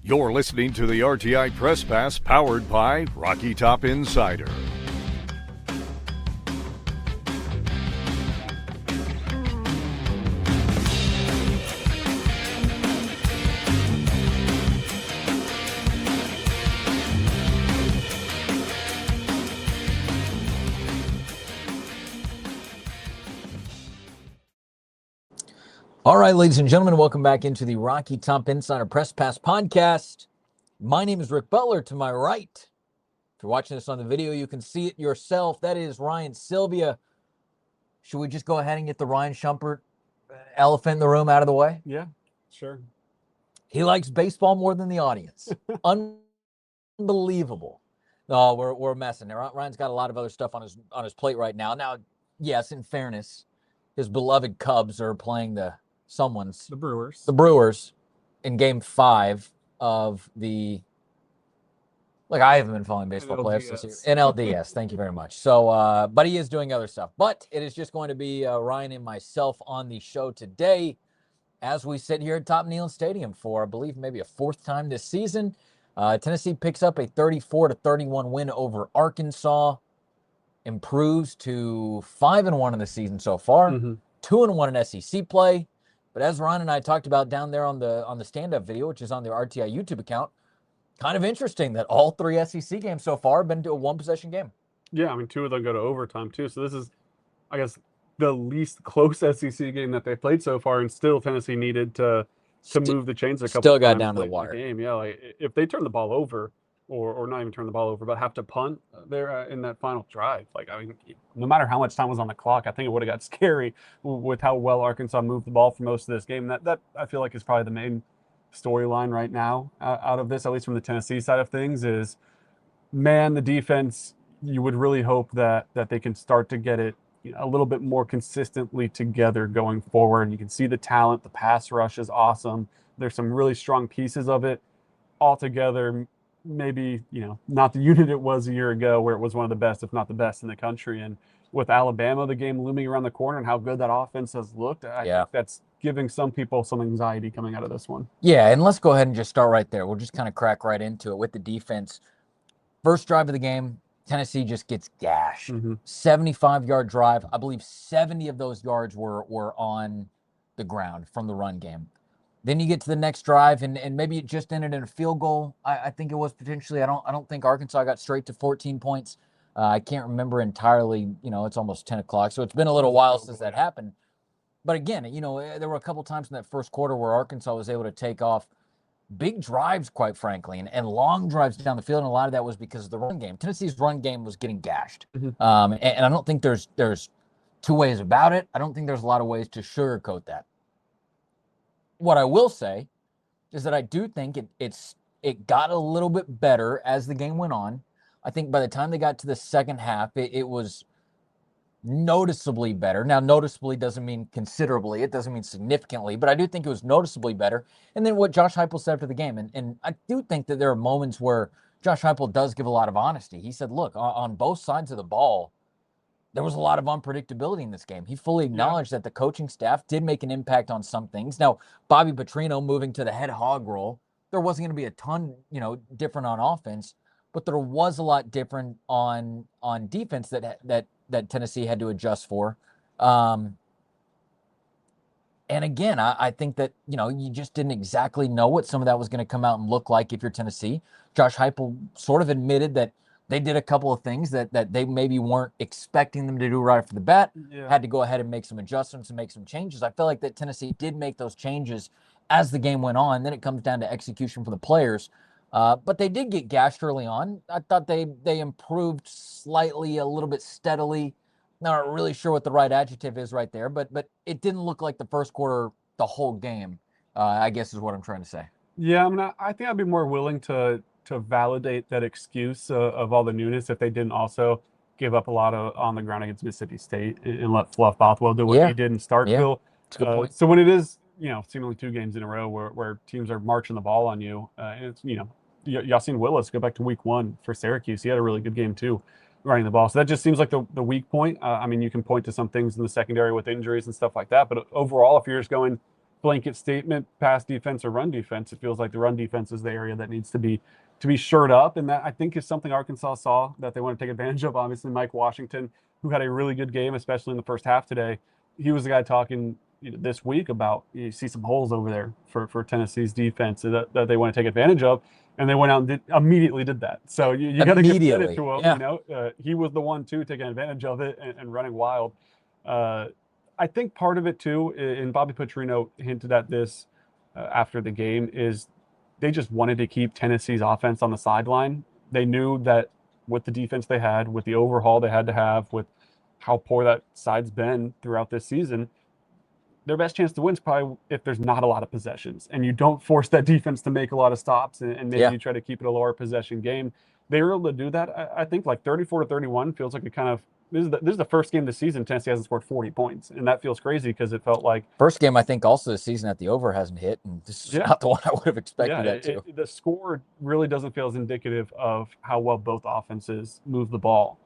You're listening to the RTI Press Pass powered by Rocky Top Insider. All right, ladies and gentlemen, welcome back into the Rocky Top Insider Press Pass podcast. My name is Rick Butler. To my right, if you're watching this on the video, you can see it yourself. That is Ryan Sylvia. Should we just go ahead and get the Ryan Shumpert elephant in the room out of the way? Yeah, sure. He likes baseball more than the audience. Unbelievable. No, we're messing. Ryan's got a lot of other stuff on his plate right now. Now, yes, in fairness, his beloved Cubs are playing the Brewers in Game 5 of the. Look, I haven't been following baseball playoffs this year. NLDS, thank you very much. So, but he is doing other stuff. But it is just going to be Ryan and myself on the show today as we sit here at Top Neyland Stadium for, I believe, maybe a fourth time this season. Tennessee picks up a 34-31 win over Arkansas, improves to 5-1 in the season so far, 2-1 in SEC play. But as Ron and I talked about down there on the stand-up video, which is on the RTI YouTube account, kind of interesting that all three SEC games so far have been to a one-possession game. Yeah, I mean, two of them go to overtime, too. So this is, I guess, the least close SEC game that they played so far, and still Tennessee needed to move the chains a couple Still got times down to the late in wire. Game. Yeah, like if they turn the ball over, or not even turn the ball over, but have to punt there in that final drive. Like, I mean, no matter how much time was on the clock, I think it would have got scary with how well Arkansas moved the ball for most of this game. That I feel like is probably the main storyline right now out of this, at least from the Tennessee side of things, is, man, the defense, you would really hope that they can start to get it a little bit more consistently together going forward. You can see the talent. The pass rush is awesome. There's some really strong pieces of it all together. Maybe, not the unit it was a year ago where it was one of the best, if not the best in the country. And with Alabama, the game looming around the corner and how good that offense has looked, I think that's giving some people some anxiety coming out of this one. Yeah, and let's go ahead and just start right there. We'll just kind of crack right into it with the defense. First drive of the game, Tennessee just gets gashed. 75-yard drive. I believe 70 of those yards were on the ground from the run game. Then you get to the next drive, and maybe it just ended in a field goal. I think it was potentially. I don't think Arkansas got straight to 14 points. I can't remember entirely. It's almost 10 o'clock, so it's been a little while since that happened. But again, there were a couple times in that first quarter where Arkansas was able to take off big drives, quite frankly, and long drives down the field, and a lot of that was because of the run game. Tennessee's run game was getting gashed, and I don't think there's two ways about it. I don't think there's a lot of ways to sugarcoat that. What I will say is that I do think it got a little bit better as the game went on. I think by the time they got to the second half, it was noticeably better. Now, noticeably doesn't mean considerably. It doesn't mean significantly, but I do think it was noticeably better. And then what Josh Heupel said after the game, and I do think that there are moments where Josh Heupel does give a lot of honesty. He said, look, on both sides of the ball, there was a lot of unpredictability in this game. He fully acknowledged that the coaching staff did make an impact on some things. Now, Bobby Petrino moving to the head hog role, there wasn't going to be a ton, different on offense, but there was a lot different on defense that Tennessee had to adjust for. And again, I think that, you just didn't exactly know what some of that was going to come out and look like if you're Tennessee. Josh Heupel sort of admitted that they did a couple of things that they maybe weren't expecting them to do right off the bat. Had to go ahead and make some adjustments and make some changes. I feel like that Tennessee did make those changes as the game went on. Then it comes down to execution for the players. But they did get gashed early on. I thought they improved slightly, a little bit steadily. Not really sure what the right adjective is right there, but it didn't look like the first quarter, the whole game, I guess is what I'm trying to say. Yeah, I mean, I think I'd be more willing to validate that excuse of all the newness if they didn't also give up a lot on the ground against Mississippi State and let Fluff Bothwell do what he did in Starkville. That's a good point. So when it is, seemingly two games in a row where teams are marching the ball on you, and it's, Yasin Willis, go back to week 1 for Syracuse. He had a really good game too, running the ball. So that just seems like the weak point. I mean, you can point to some things in the secondary with injuries and stuff like that, but overall, if you're just going blanket statement, pass defense or run defense. It feels like the run defense is the area that needs to be shored up, and that I think is something Arkansas saw that they want to take advantage of. Obviously, Mike Washington, who had a really good game, especially in the first half today, he was the guy talking this week about you see some holes over there for Tennessee's defense that they want to take advantage of, and they went out and immediately did that. So you got to give credit to him. Yeah. He was the one too taking advantage of it and running wild. I think part of it too, and Bobby Petrino hinted at this after the game, is they just wanted to keep Tennessee's offense on the sideline. They knew that with the defense they had, with the overhaul they had to have, with how poor that side's been throughout this season, their best chance to win is probably if there's not a lot of possessions and you don't force that defense to make a lot of stops and maybe you try to keep it a lower possession game. They were able to do that. I think like 34-31 feels like a kind of this is the first game of the season Tennessee hasn't scored 40 points, and that feels crazy because it felt like first game I think also this season that the over hasn't hit, and this is not the one I would have expected that to. The score really doesn't feel as indicative of how well both offenses move the ball,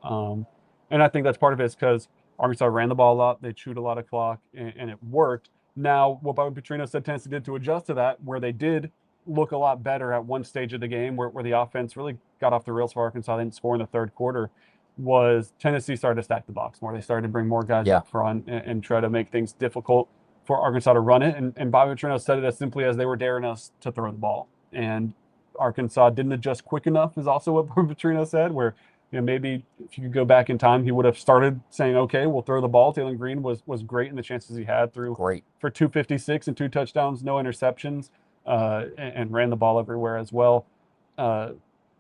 and I think that's part of it is because Arkansas ran the ball a lot, they chewed a lot of clock, and it worked. Now, what Bobby Petrino said Tennessee did to adjust to that, where they did look a lot better at one stage of the game, where the offense really got off the rails for Arkansas, they didn't score in the third quarter, was Tennessee started to stack the box more. They started to bring more guys up front and try to make things difficult for Arkansas to run it. And Bobby Petrino said it as simply as they were daring us to throw the ball. And Arkansas didn't adjust quick enough is also what Bobby Petrino said, where maybe if you could go back in time, he would have started saying, okay, we'll throw the ball. Taylor Green was great in the chances he had for 256 and 2 touchdowns, no interceptions, and ran the ball everywhere as well.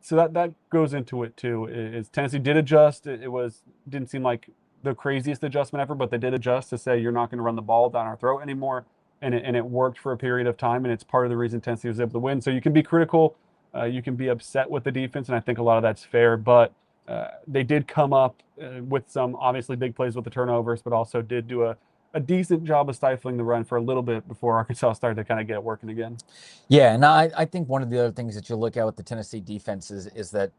So that goes into it too. Is Tennessee did adjust. It didn't seem like the craziest adjustment ever, but they did adjust to say you're not going to run the ball down our throat anymore, and it worked for a period of time, and it's part of the reason Tennessee was able to win. So you can be critical, you can be upset with the defense, and I think a lot of that's fair. But they did come up with some obviously big plays with the turnovers, but also did do a decent job of stifling the run for a little bit before Arkansas started to kind of get it working again. Yeah, and I think one of the other things that you look at with the Tennessee defense is that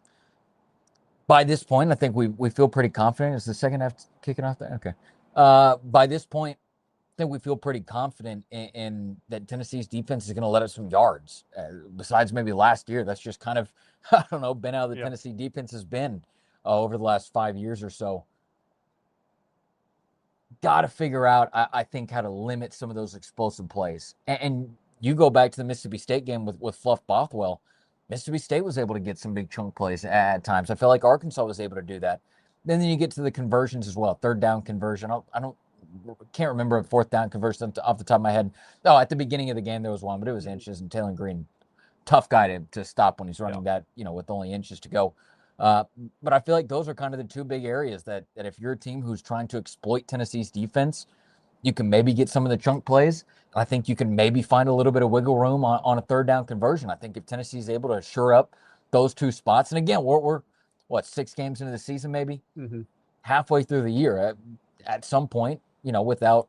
by this point, I think we feel pretty confident. Is the second half kicking off there? Okay. By this point, I think we feel pretty confident in that Tennessee's defense is going to let us some yards. Besides maybe last year, that's just kind of, I don't know, been how the Tennessee defense has been over the last 5 years or so. Got to figure out, I think, how to limit some of those explosive plays. And you go back to the Mississippi State game with Fluff Bothwell. Mississippi State was able to get some big chunk plays at times. I feel like Arkansas was able to do that. Then you get to the conversions as well. Third down conversion. Can't remember a fourth down conversion off the top of my head. No, at the beginning of the game there was one, but it was inches, and Taylor Green, tough guy to stop when he's running that, with only inches to go. But I feel like those are kind of the two big areas that if you're a team who's trying to exploit Tennessee's defense, you can maybe get some of the chunk plays. I think you can maybe find a little bit of wiggle room on a third down conversion. I think if Tennessee's able to shore up those two spots, and again, we're 6 games into the season, maybe halfway through the year. At some point, without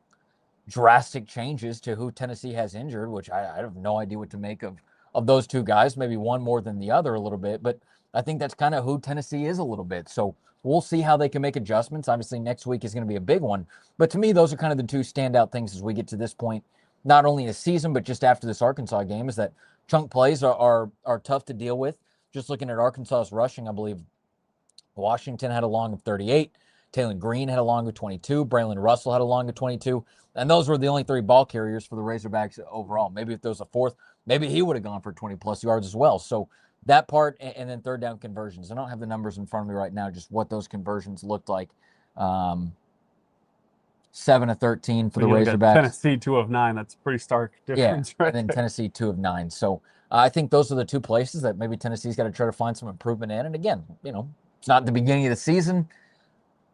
drastic changes to who Tennessee has injured, which I have no idea what to make of those two guys. Maybe one more than the other a little bit, but I think that's kind of who Tennessee is a little bit. So we'll see how they can make adjustments. Obviously, next week is going to be a big one. But to me, those are kind of the two standout things as we get to this point, not only in the season, but just after this Arkansas game, is that chunk plays are tough to deal with. Just looking at Arkansas's rushing, I believe Washington had a long of 38. Taylor Green had a long of 22. Braylon Russell had a long of 22. And those were the only 3 ball carriers for the Razorbacks overall. Maybe if there was a fourth, maybe he would have gone for 20-plus yards as well. So that part, and then third down conversions. I don't have the numbers in front of me right now, just what those conversions looked like. 7 of 13 for the Razorbacks. Tennessee 2 of 9. That's a pretty stark difference, right? And then Tennessee 2 of 9. So I think those are the two places that maybe Tennessee's got to try to find some improvement in. And again, it's not the beginning of the season.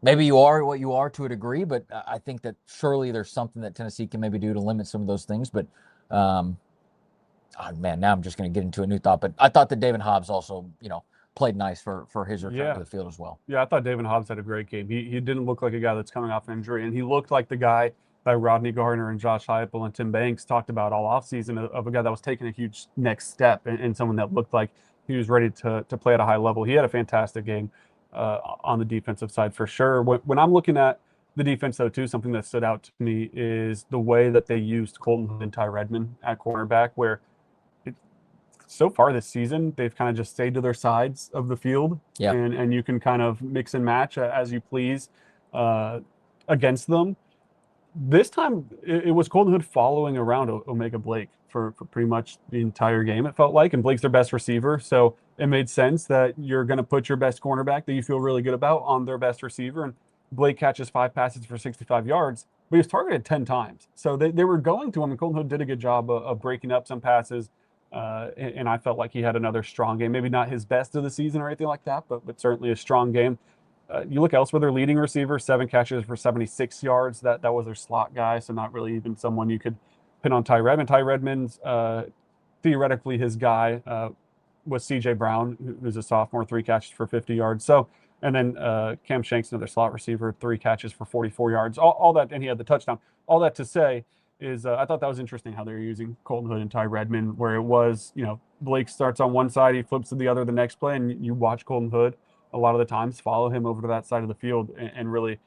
Maybe you are what you are to a degree, but I think that surely there's something that Tennessee can maybe do to limit some of those things. But now I'm just going to get into a new thought. But I thought that David Hobbs also, played nice for his return to the field as well. Yeah, I thought David Hobbs had a great game. He didn't look like a guy that's coming off injury, and he looked like the guy that Rodney Garner and Josh Heupel and Tim Banks talked about all offseason, of a guy that was taking a huge next step and someone that looked like he was ready to play at a high level. He had a fantastic game on the defensive side for sure. When I'm looking at the defense, though, too, something that stood out to me is the way that they used Colton Hood and Ty Redmond at cornerback, where so far this season, they've kind of just stayed to their sides of the field, Yeah. and you can kind of mix and match as you please against them. This time, it was Colton Hood following around Omega Blake for pretty much the entire game, it felt like, and Blake's their best receiver, so it made sense that you're going to put your best cornerback that you feel really good about on their best receiver, and Blake catches 5 passes for 65 yards, but he was targeted 10 times. So they were going to him, and Colton Hood did a good job of breaking up some passes, and I felt like he had another strong game. Maybe not his best of the season or anything like that, but certainly a strong game. You look elsewhere, their leading receiver, 7 catches for 76 yards. That was their slot guy, so not really even someone you could pin on Ty Redmond. Ty Redmond's theoretically his guy was C.J. Brown, who's a sophomore, 3 catches for 50 yards. So, and then Cam Shanks, another slot receiver, 3 catches for 44 yards. All that, and he had the touchdown. All that to say is I thought that was interesting how they were using Colton Hood and Ty Redmond, where it was, Blake starts on one side, he flips to the other the next play, and you watch Colton Hood a lot of the times follow him over to that side of the field and really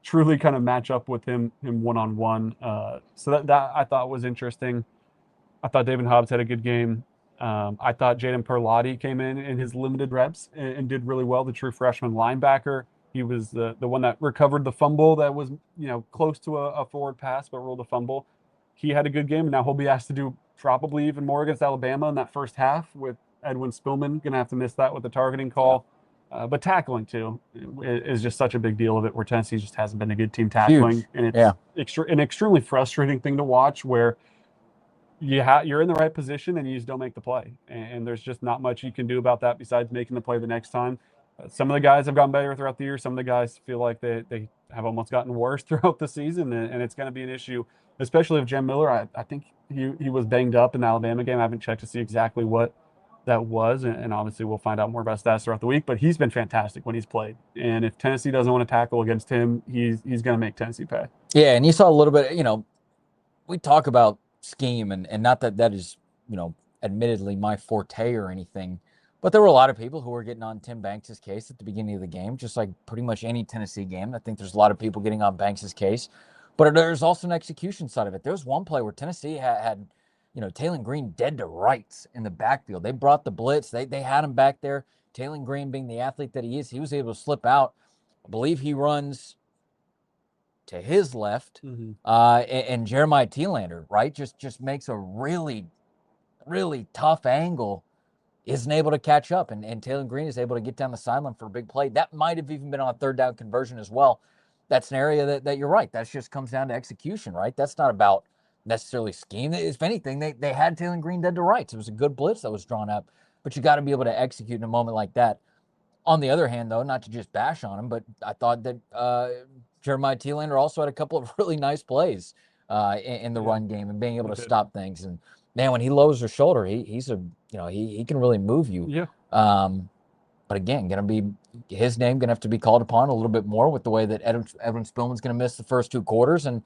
truly kind of match up with him one-on-one. So that I thought was interesting. I thought David Hobbs had a good game. I thought Jaden Perlotti came in his limited reps and did really well, the true freshman linebacker. He was the one that recovered the fumble that was, close to a forward pass, but ruled a fumble. He had a good game, and now he'll be asked to do probably even more against Alabama in that first half, with Edwin Spillman going to have to miss that with the targeting call. But tackling, too, is just such a big deal of it, where Tennessee just hasn't been a good team tackling. Huge. And it's an extremely frustrating thing to watch, where you're in the right position and you just don't make the play. And there's just not much you can do about that besides making the play the next time. Some of the guys have gotten better throughout the year. Some of the guys feel like they have almost gotten worse throughout the season, and it's going to be an issue, especially if Jem Miller, I think he was banged up in the Alabama game. I haven't checked to see exactly what that was, and obviously we'll find out more about stats throughout the week, but he's been fantastic when he's played. And if Tennessee doesn't want to tackle against him, he's going to make Tennessee pay. Yeah, and you saw a little bit, we talk about scheme, and not that is, admittedly my forte or anything, but there were a lot of people who were getting on Tim Banks' case at the beginning of the game, just like pretty much any Tennessee game. I think there's a lot of people getting on Banks' case, but there's also an execution side of it. There was one play where Tennessee had Taylor Green dead to rights in the backfield. They brought the blitz. They had him back there. Taylor Green, being the athlete that he is, he was able to slip out. I believe he runs to his left, and Jeremiah Thielander, right, just makes a really, really tough angle, isn't able to catch up, and Taylor Green is able to get down the sideline for a big play. That might have even been on a third down conversion as well. That's an area that you're right. That just comes down to execution, right? That's not about necessarily scheme. If anything, they had Taylor Green dead to rights. It was a good blitz that was drawn up, but you got to be able to execute in a moment like that. On the other hand, though, not to just bash on him, but I thought that Jeremiah Thielander also had a couple of really nice plays in the run game and being able to stop things. And man, when he lowers his shoulder, he can really move you. Yeah. But again, his name gonna have to be called upon a little bit more with the way that Edwin Spillman's gonna miss the first 2 quarters. And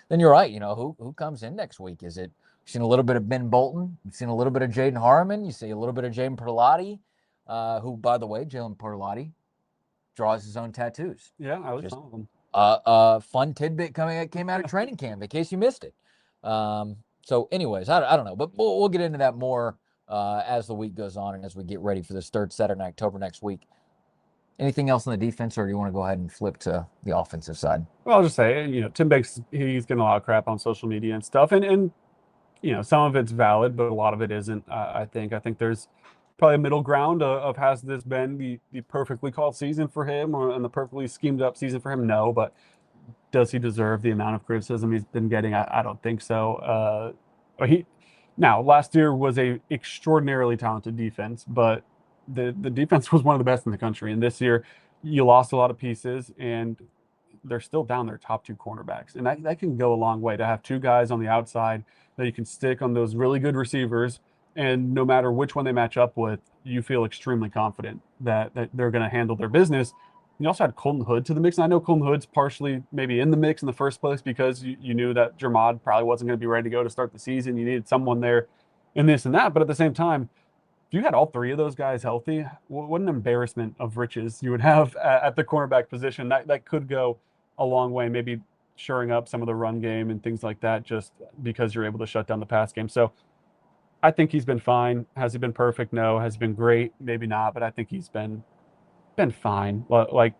then you're right. Who comes in next week? Is it, you've seen a little bit of Ben Bolton, you've seen a little bit of Jaden Harmon, you see a little bit of Jaden Perlotti, who, by the way, Jalen Perlotti draws his own tattoos. Yeah, I was some of them. Fun tidbit came out of training camp in case you missed it. So anyways, I don't know, but we'll get into that more as the week goes on and as we get ready for this third Saturday in October next week. Anything else on the defense, or do you want to go ahead and flip to the offensive side? Well, I'll just say, Tim Banks, he's getting a lot of crap on social media and stuff, and some of it's valid, but a lot of it isn't. I think there's probably a middle ground of has this been the perfectly called season for him, and the perfectly schemed up season for him? No, but does he deserve the amount of criticism he's been getting? I don't think so. Now, last year was a extraordinarily talented defense, but the defense was one of the best in the country. And this year, you lost a lot of pieces, and they're still down their top 2 cornerbacks. And that can go a long way to have 2 guys on the outside that you can stick on those really good receivers. And no matter which one they match up with, you feel extremely confident that they're going to handle their business. You also had Colton Hood to the mix. And I know Colton Hood's partially maybe in the mix in the first place because you knew that Jermod probably wasn't going to be ready to go to start the season. You needed someone there in this and that. But at the same time, if you had all 3 of those guys healthy, what an embarrassment of riches you would have at the cornerback position. That could go a long way, maybe shoring up some of the run game and things like that, just because you're able to shut down the pass game. So I think he's been fine. Has he been perfect? No. Has he been great? Maybe not. But I think he's been fine. Like,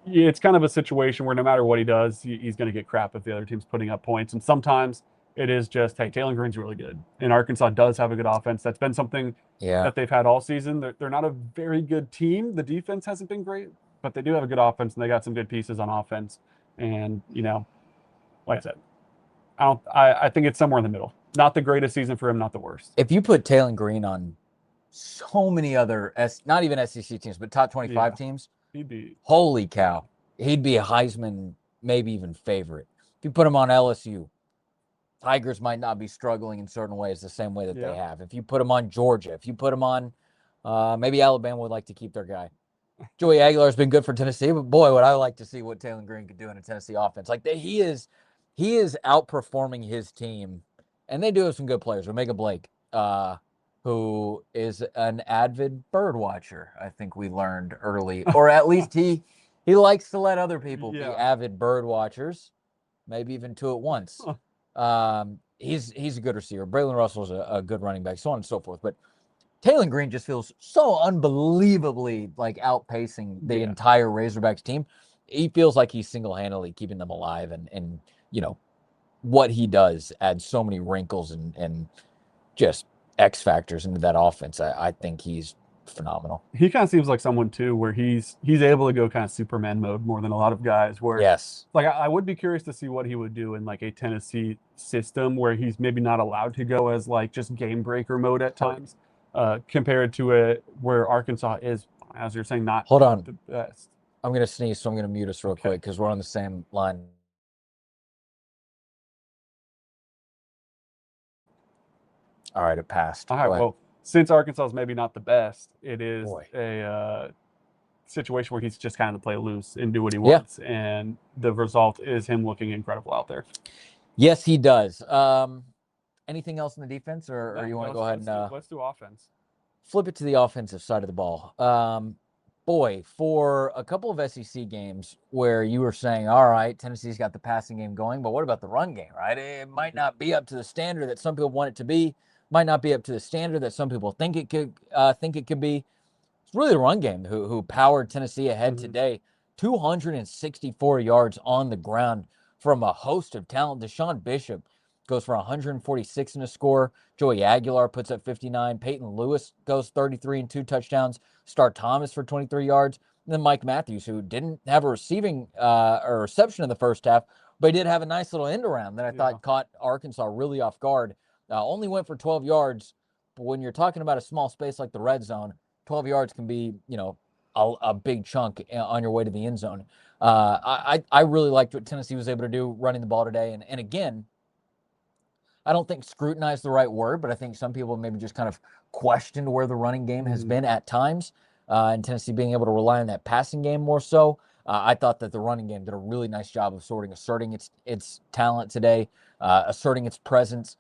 it's kind of a situation where no matter what he does, he's going to get crap if the other team's putting up points. And sometimes it is just, hey, Taylor Green's really good. And Arkansas does have a good offense. That's been something that they've had all season. They're not a very good team. The defense hasn't been great, but they do have a good offense, and they got some good pieces on offense. And, like I said, I think it's somewhere in the middle. Not the greatest season for him, not the worst. If you put Taylor Green on so many other, not even SEC teams, but top 25 teams, he'd be, holy cow, he'd be a Heisman, maybe even favorite. If you put him on LSU, Tigers might not be struggling in certain ways the same way that they have. If you put him on Georgia, if you put him on, maybe Alabama would like to keep their guy. Joey Aguilar's been good for Tennessee, but boy, would I like to see what Taylor Green could do in a Tennessee offense. Like, he is outperforming his team, and they do have some good players. Omega Blake, who is an avid bird watcher, I think we learned early, or at least he likes to let other people be avid bird watchers, maybe even two at once. He's a good receiver. Braylon Russell's a good running back, so on and so forth. But Taylor Green just feels so unbelievably like outpacing the entire Razorbacks team. He feels like he's single-handedly keeping them alive, and what he does adds so many wrinkles and just X factors into that offense. I think he's phenomenal. He kind of seems like someone too where he's able to go kind of Superman mode more than a lot of guys. Where like I would be curious to see what he would do in like a Tennessee system where he's maybe not allowed to go as like just game breaker mode at times, compared to where Arkansas is, as you're saying, not the best. I'm gonna sneeze, so I'm gonna mute us real quick because we're on the same line. All right, it passed. All right, well, since Arkansas is maybe not the best, it is a situation where he's just kind of play loose and do what he wants, and the result is him looking incredible out there. Yes, he does. Anything else in the defense, or you want to go ahead and let's do offense? Flip it to the offensive side of the ball. Boy, for a couple of SEC games where you were saying, all right, Tennessee's got the passing game going, but what about the run game, right? It might not be up to the standard that some people want it to be. Might not be up to the standard that some people think it could be. It's really the run game who powered Tennessee ahead today. 264 yards on the ground from a host of talent. Deshaun Bishop goes for 146 in a score. Joey Aguilar puts up 59. Peyton Lewis goes 33 and 2 touchdowns. Star Thomas for 23 yards. And then Mike Matthews, who didn't have a reception in the first half, but he did have a nice little end around that I thought caught Arkansas really off guard. Only went for 12 yards, but when you're talking about a small space like the red zone, 12 yards can be, a big chunk on your way to the end zone. I really liked what Tennessee was able to do running the ball today. And again, I don't think scrutinize the right word, but I think some people maybe just kind of questioned where the running game has been at times, and Tennessee being able to rely on that passing game more so. I thought that the running game did a really nice job of asserting its talent today, asserting its presence,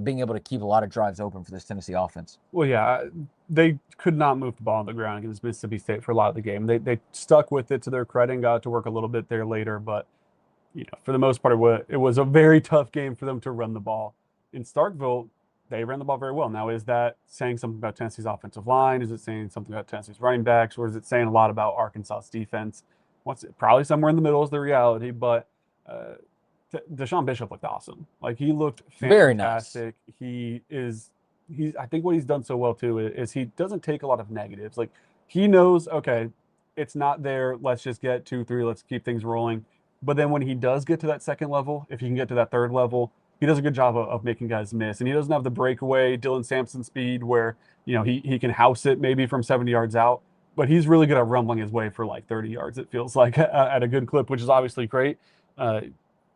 being able to keep a lot of drives open for this Tennessee offense. Well, yeah, they could not move the ball on the ground against Mississippi State for a lot of the game. They stuck with it to their credit and got to work a little bit there later, but for the most part, it was a very tough game for them to run the ball. In Starkville, they ran the ball very well. Now, is that saying something about Tennessee's offensive line? Is it saying something about Tennessee's running backs? Or is it saying a lot about Arkansas's defense? Probably somewhere in the middle is the reality, but Deshaun Bishop looked awesome. Like, he looked fantastic. Very nice. I think what he's done so well, too, is he doesn't take a lot of negatives. Like, he knows, okay, it's not there. Let's just get 2, 3. Let's keep things rolling. But then when he does get to that second level, if he can get to that third level, he does a good job of making guys miss. And he doesn't have the breakaway Dylan Sampson speed where, he can house it maybe from 70 yards out. But he's really good at rumbling his way for like 30 yards, it feels like, at a good clip, which is obviously great.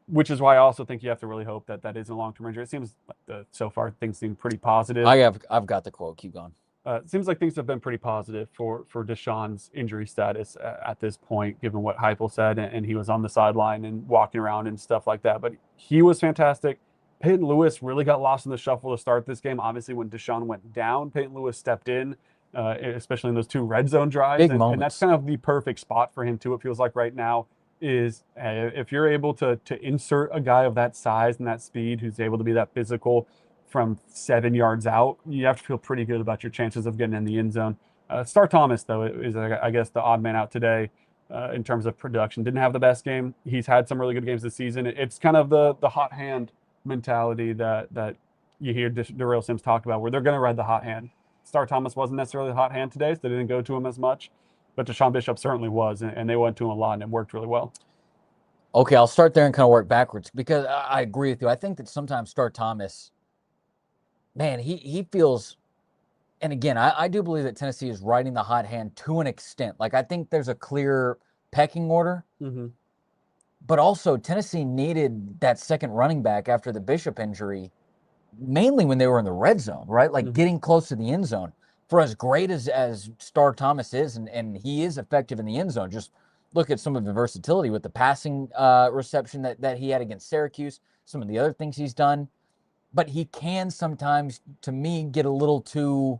Which is why I also think you have to really hope that isn't a long-term injury. It seems like so far things seem pretty positive. I've got the quote. Keep going. It seems like things have been pretty positive for Deshaun's injury status at this point, given what Heupel said, and he was on the sideline and walking around and stuff like that. But he was fantastic. Peyton Lewis really got lost in the shuffle to start this game. Obviously, when Deshaun went down, Peyton Lewis stepped in, especially in those 2 red zone drives. Big and moments. that's kind of the perfect spot for him, too, it feels like right now. is if you're able to insert a guy of that size and that speed who's able to be that physical from 7 yards out, you have to feel pretty good about your chances of getting in the end zone. Star Thomas, though, is, I guess, the odd man out today in terms of production. Didn't have the best game. He's had some really good games this season. It's kind of the hot hand mentality that you hear Darrell Sims talk about, where they're going to ride the hot hand. Star Thomas wasn't necessarily the hot hand today, so they didn't go to him as much. But Deshaun Bishop certainly was, and they went to him a lot, and it worked really well. Okay, I'll start there and kind of work backwards, because I agree with you. I think that sometimes Star Thomas, man, he feels, and again, I do believe that Tennessee is riding the hot hand to an extent. Like, I think there's a clear pecking order, but also Tennessee needed that second running back after the Bishop injury, mainly when they were in the red zone, right? Like getting close to the end zone. For as great as Star Thomas is, and he is effective in the end zone, just look at some of the versatility with the passing reception that he had against Syracuse, some of the other things he's done. But he can sometimes, to me, get a little too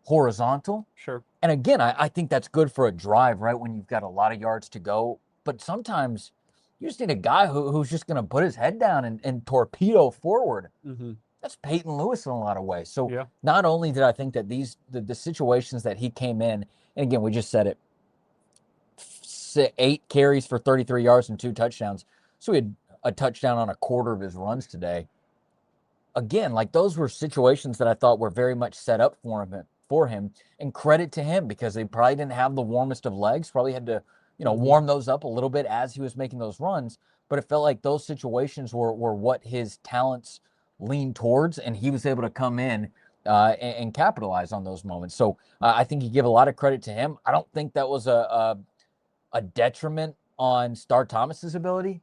horizontal. Sure. And again, I think that's good for a drive, right, when you've got a lot of yards to go. But sometimes you just need a guy who's just going to put his head down and torpedo forward. That's Peyton Lewis in a lot of ways. So not only did I think that the situations that he came in, and again, we just said it, 8 carries for 33 yards and 2 touchdowns. So he had a touchdown on a quarter of his runs today. Again, like, those were situations that I thought were very much set up for him, and credit to him, because they probably didn't have the warmest of legs, probably had to, warm those up a little bit as he was making those runs. But it felt like those situations were what his talents leaned towards, and he was able to come in and capitalize on those moments. So I think you give a lot of credit to him. I don't think that was a detriment on Star Thomas's ability.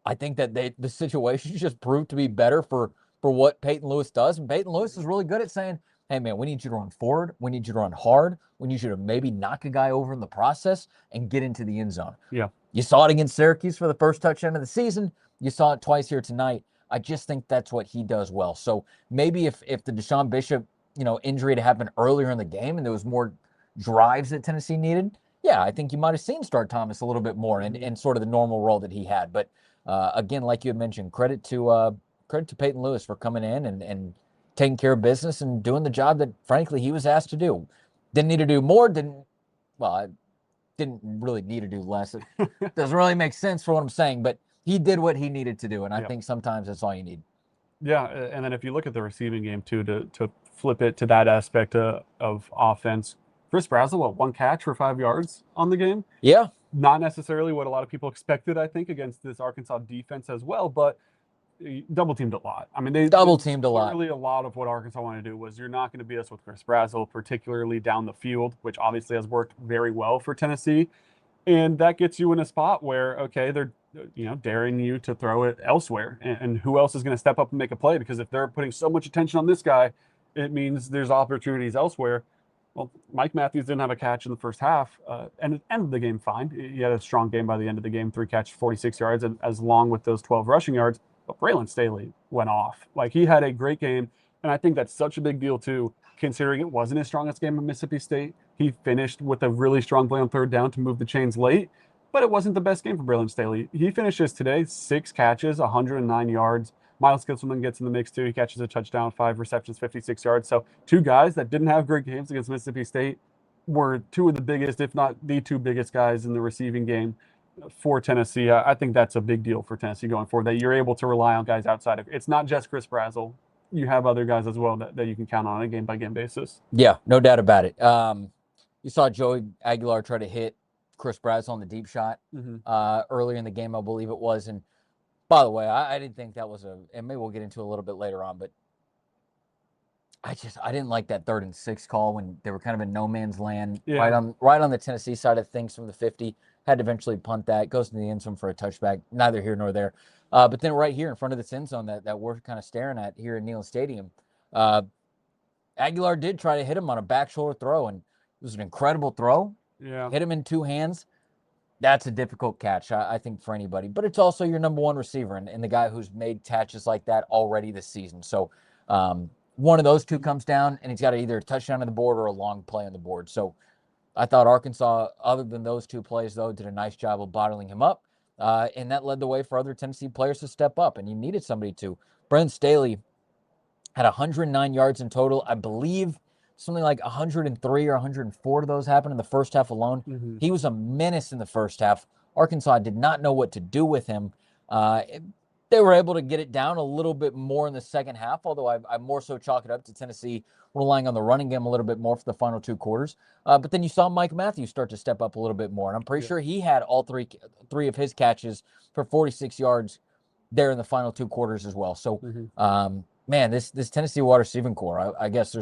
I think that the situation just proved to be better for what Peyton Lewis does. And Peyton Lewis is really good at saying, hey, man, we need you to run forward. We need you to run hard. We need you to maybe knock a guy over in the process and get into the end zone. Yeah. You saw it against Syracuse for the first touchdown of the season. You saw it twice here tonight. I just think that's what he does well. So maybe if the Deshaun Bishop, injury had happened earlier in the game and there was more drives that Tennessee needed, yeah, I think you might have seen Star Thomas a little bit more in sort of the normal role that he had. But again, like you had mentioned, credit to Peyton Lewis for coming in and taking care of business and doing the job that, frankly, he was asked to do. Didn't need to do more. I didn't really need to do less. It doesn't really make sense for what I'm saying, but he did what he needed to do, and I think sometimes that's all you need. Yeah, and then if you look at the receiving game, too, to flip it to that aspect of offense, Chris Brazzell, 1 catch for 5 yards on the game? Yeah. Not necessarily what a lot of people expected, I think, against this Arkansas defense as well, but double-teamed a lot. I mean, they double-teamed a lot. Really, a lot of what Arkansas wanted to do was, you're not going to beat us with Chris Brazzell, particularly down the field, which obviously has worked very well for Tennessee. And that gets you in a spot where, okay, they're daring you to throw it elsewhere. And who else is going to step up and make a play? Because if they're putting so much attention on this guy, it means there's opportunities elsewhere. Well, Mike Matthews didn't have a catch in the first half, and it ended the game fine. He had a strong game by the end of the game, 3 catches, 46 yards, and as long with those 12 rushing yards. But Braylon Staley went off. Like, he had a great game, and I think that's such a big deal, too, considering it wasn't his strongest game at Mississippi State. He finished with a really strong play on 3rd down to move the chains late, but it wasn't the best game for Braylon Staley. He finishes today 6 catches, 109 yards. Miles Kitselman gets in the mix, too. He catches a touchdown, 5 receptions, 56 yards. So 2 guys that didn't have great games against Mississippi State were 2 of the biggest, if not the 2 biggest guys in the receiving game for Tennessee. I think that's a big deal for Tennessee going forward, that you're able to rely on guys outside of – it's not just Chris Brazzell. You have other guys as well that you can count on a game-by-game basis. Yeah, no doubt about it. You saw Joey Aguilar try to hit Chris Brazzell on the deep shot earlier in the game, I believe it was. And by the way, I didn't think that was and maybe we'll get into it a little bit later on, but I didn't like that 3rd and 6 call when they were kind of in no man's land, right on the Tennessee side of things from the 50. Had to eventually punt that. Goes to the end zone for a touchback. Neither here nor there. But then right here in front of this end zone that we're kind of staring at here in Neyland Stadium, Aguilar did try to hit him on a back shoulder throw, and it was an incredible throw. Yeah. Hit him in 2 hands. That's a difficult catch, I think, for anybody. But it's also your number 1 receiver and the guy who's made catches like that already this season. So one of those 2 comes down, and he's got either a touchdown on the board or a long play on the board. So I thought Arkansas, other than those 2 plays, though, did a nice job of bottling him up. and that led the way for other Tennessee players to step up, and you needed somebody to. Brandon Staley had 109 yards in total. I believe something like 103 or 104 of those happened in the first half alone. Mm-hmm. He was a menace in the first half. Arkansas did not know what to do with him. They were able to get it down a little bit more in the second half, although I more so chalk it up to Tennessee relying on the running game a little bit more for the final 2 quarters. But then you saw Mike Matthews start to step up a little bit more, and I'm pretty sure he had all three of his catches for 46 yards there in the final 2 quarters as well. So, man, this Tennessee wide receiving core, I guess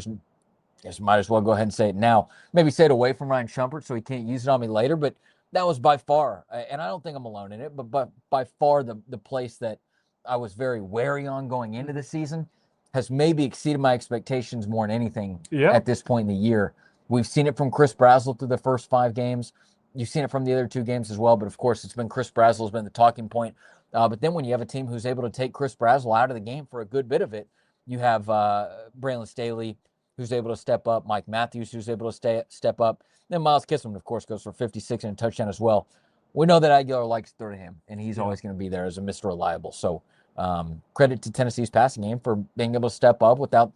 might as well go ahead and say it now. Maybe say it away from Ryan Shumpert so he can't use it on me later, but that was by far, and I don't think I'm alone in it, but by far the place that I was very wary on going into the season has maybe exceeded my expectations more than anything at this point in the year. We've seen it from Chris Brazzell through the first 5 games. You've seen it from the other 2 games as well, but of course it's been Chris Brazzell's been the talking point. But then when you have a team who's able to take Chris Brazzell out of the game for a good bit of it, you have Braylon Staley, who's able to step up, Mike Matthews, who's able to step up. Then Miles Kissman, of course, goes for 56 and a touchdown as well. We know that Aguilar likes to throw to him, and he's always going to be there as a Mr. Reliable. So credit to Tennessee's passing game for being able to step up without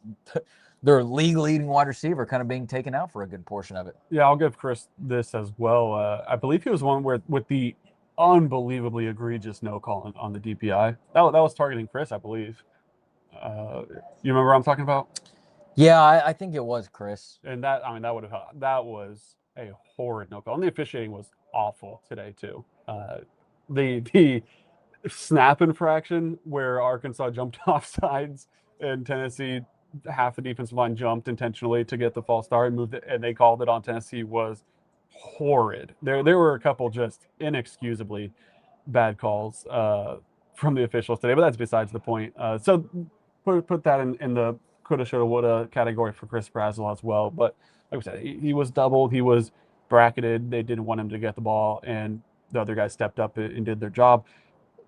their league-leading wide receiver kind of being taken out for a good portion of it. Yeah, I'll give Chris this as well. I believe he was one where with the unbelievably egregious no call on the DPI. That was targeting Chris, I believe. You remember what I'm talking about? Yeah, I think it was Chris. And that was a horrid no call. And the officiating was awful today too. The snap infraction where Arkansas jumped off sides and Tennessee, half the defensive line jumped intentionally to get the false start and moved it, and they called it on Tennessee was horrid. There were a couple just inexcusably bad calls from the officials today, but that's besides the point. So put that in the coulda, shoulda, woulda category for Chris Brazzell as well. But like I said, he was doubled, he was bracketed. They didn't want him to get the ball, and the other guys stepped up and did their job.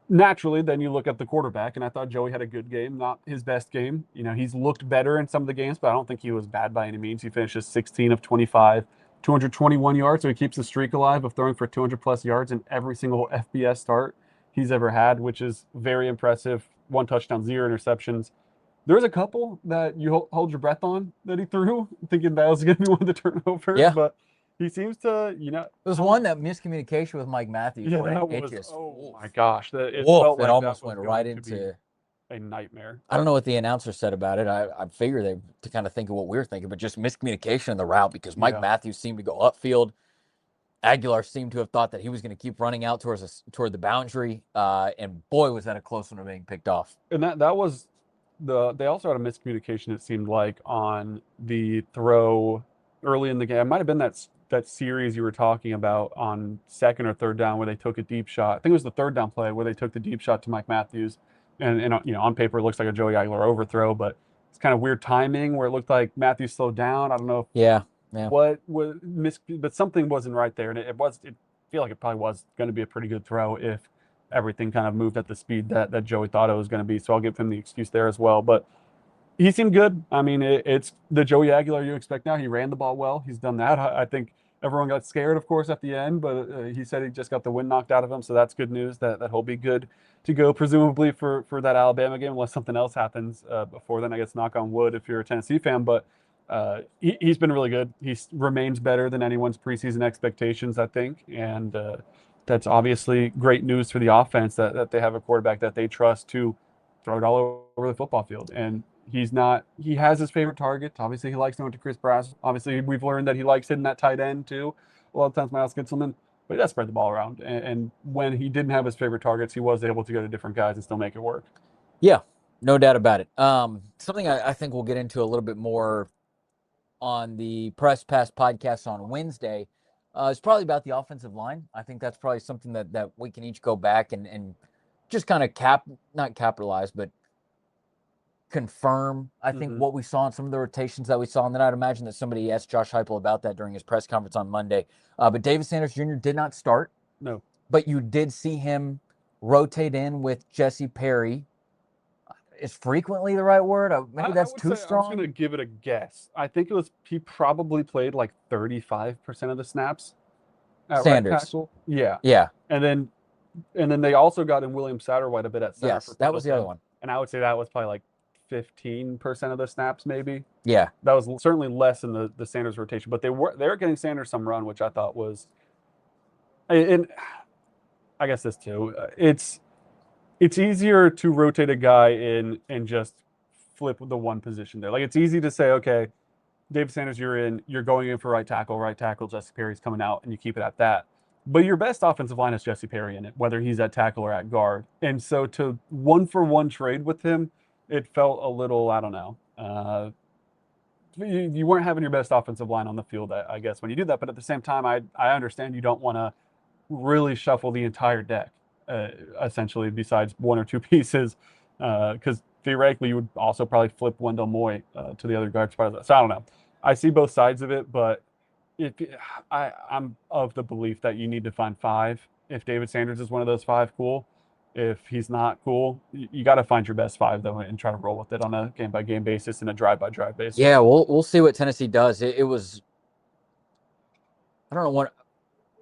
Naturally, then you look at the quarterback, and I thought Joey had a good game, not his best game. You know, he's looked better in some of the games, but I don't think he was bad by any means. He finishes 16 of 25, 221 yards, so he keeps the streak alive of throwing for 200-plus yards in every single FBS start he's ever had, which is very impressive. 1 touchdown, 0 interceptions. There was a couple that you hold your breath on that he threw, thinking that was going to be one of the turnovers, but he seems to, There's one that miscommunication with Mike Matthews. Yeah, that was, oh my gosh. It almost went right into a nightmare. I don't know what the announcer said about it. I figure they to kind of think of what we were thinking, but just miscommunication in the route because Mike Matthews seemed to go upfield. Aguilar seemed to have thought that he was going to keep running out toward the boundary, and boy, was that a close one to being picked off. And that was they also had a miscommunication, it seemed like, on the throw early in the game. It might have been that series you were talking about on 2nd or 3rd down where they took a deep shot. I think it was the 3rd down play where they took the deep shot to Mike Matthews. And on paper it looks like a Joey Aguilar overthrow, but it's kind of weird timing where it looked like Matthews slowed down. I don't know what was but something wasn't right there. And it feel like it probably was going to be a pretty good throw if everything kind of moved at the speed that Joey thought it was going to be. So I'll give him the excuse there as well. But he seemed good. I mean, it's the Joey Aguilar you expect now. He ran the ball well. He's done that. I think everyone got scared, of course, at the end, but he said he just got the wind knocked out of him. So that's good news that he'll be good to go, presumably, for that Alabama game, unless something else happens before then. I guess knock on wood if you're a Tennessee fan. But he's been really good. He remains better than anyone's preseason expectations, I think. And that's obviously great news for the offense that they have a quarterback that they trust to throw it all over the football field. And he has his favorite target. Obviously, he likes going to Chris Brazzell. Obviously, we've learned that he likes hitting that tight end too. A lot of times, Miles Kitzelman, but he does spread the ball around. And when he didn't have his favorite targets, he was able to go to different guys and still make it work. Yeah, no doubt about it. Something I think we'll get into a little bit more on the Press Pass podcast on Wednesday is probably about the offensive line. I think that's probably something that we can each go back and just kind of not capitalize, but confirm, I think, what we saw in some of the rotations that we saw. And then I'd imagine that somebody asked Josh Heupel about that during his press conference on Monday. But David Sanders Jr. did not start. No. But you did see him rotate in with Jesse Perry. Is frequently the right word? Maybe that's too strong. I was going to give it a guess. I think he probably played like 35% of the snaps. Sanders. Right tackle. Yeah. Yeah. And then And then they also got in William Satterwhite a bit at center. Yes, For that was the other Pendleton. one. And I would say that was probably like 15% of the snaps, maybe. Yeah. That was certainly less in the Sanders rotation, but they were getting Sanders some run, which I thought was. And I guess this too. It's easier to rotate a guy in and just flip the one position there. Like it's easy to say, okay, David Sanders, you're going in for right tackle, Jesse Perry's coming out, and you keep it at that. But your best offensive line is Jesse Perry in it, whether he's at tackle or at guard. And so to one-for-one trade with him, it felt a little, I don't know. You weren't having your best offensive line on the field, I guess, when you do that. But at the same time, I understand you don't want to really shuffle the entire deck, essentially, besides one or two pieces, because theoretically you would also probably flip Wendell Moy to the other guard spot. So I don't know. I see both sides of it, but I'm of the belief that you need to find five. If David Sanders is one of those five, cool. If he's not, cool. You got to find your best five though, and try to roll with it on a game by game basis and a drive by drive basis. Yeah, we'll see what Tennessee does. It was, I don't know what.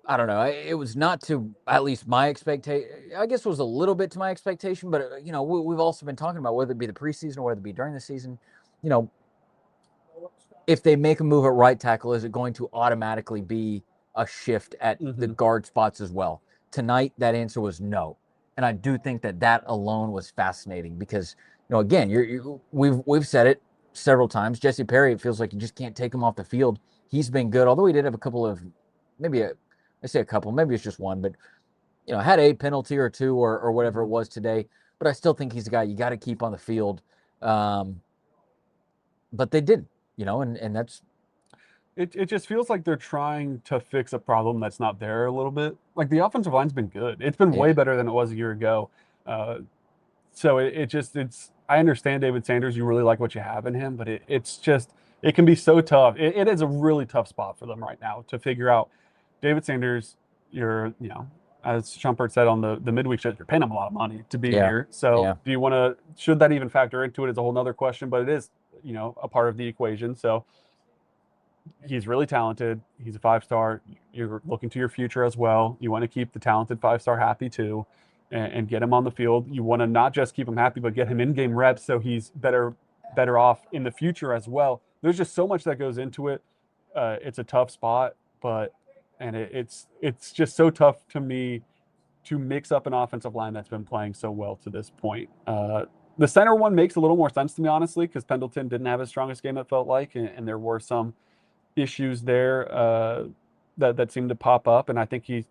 I don't know. It was not to at least my expectation. I guess it was a little bit to my expectation, but you know, we've also been talking about whether it be the preseason or whether it be during the season. You know, if they make a move at right tackle, is it going to automatically be a shift at the guard spots as well? Tonight, that answer was no, and I do think that alone was fascinating because you know, again, we've said it several times. Jesse Perry, it feels like you just can't take him off the field. He's been good, although he did have a couple of I say a couple, maybe it's just one, but you know, had a penalty or two or whatever it was today. But I still think he's a guy you got to keep on the field. But they didn't, you know, and that's. It just feels like they're trying to fix a problem that's not there a little bit. Like the offensive line's been good. It's been way better than it was a year ago. So it's. I understand David Sanders. You really like what you have in him, but it's just it can be so tough. It is a really tough spot for them right now to figure out. David Sanders, as Shumpert said on the midweek show, you're paying him a lot of money to be here. So do you want to, should that even factor into it is a whole nother question, but it is, a part of the equation. So he's really talented. He's a 5-star. You're looking to your future as well. You want to keep the talented 5-star happy too and get him on the field. You want to not just keep him happy, but get him in-game reps so he's better off in the future as well. There's just so much that goes into it. It's a tough spot, and it's just so tough to me to mix up an offensive line that's been playing so well to this point. The center one makes a little more sense to me, honestly, because Pendleton didn't have his strongest game, it felt like, and there were some issues there that seemed to pop up. And I think he's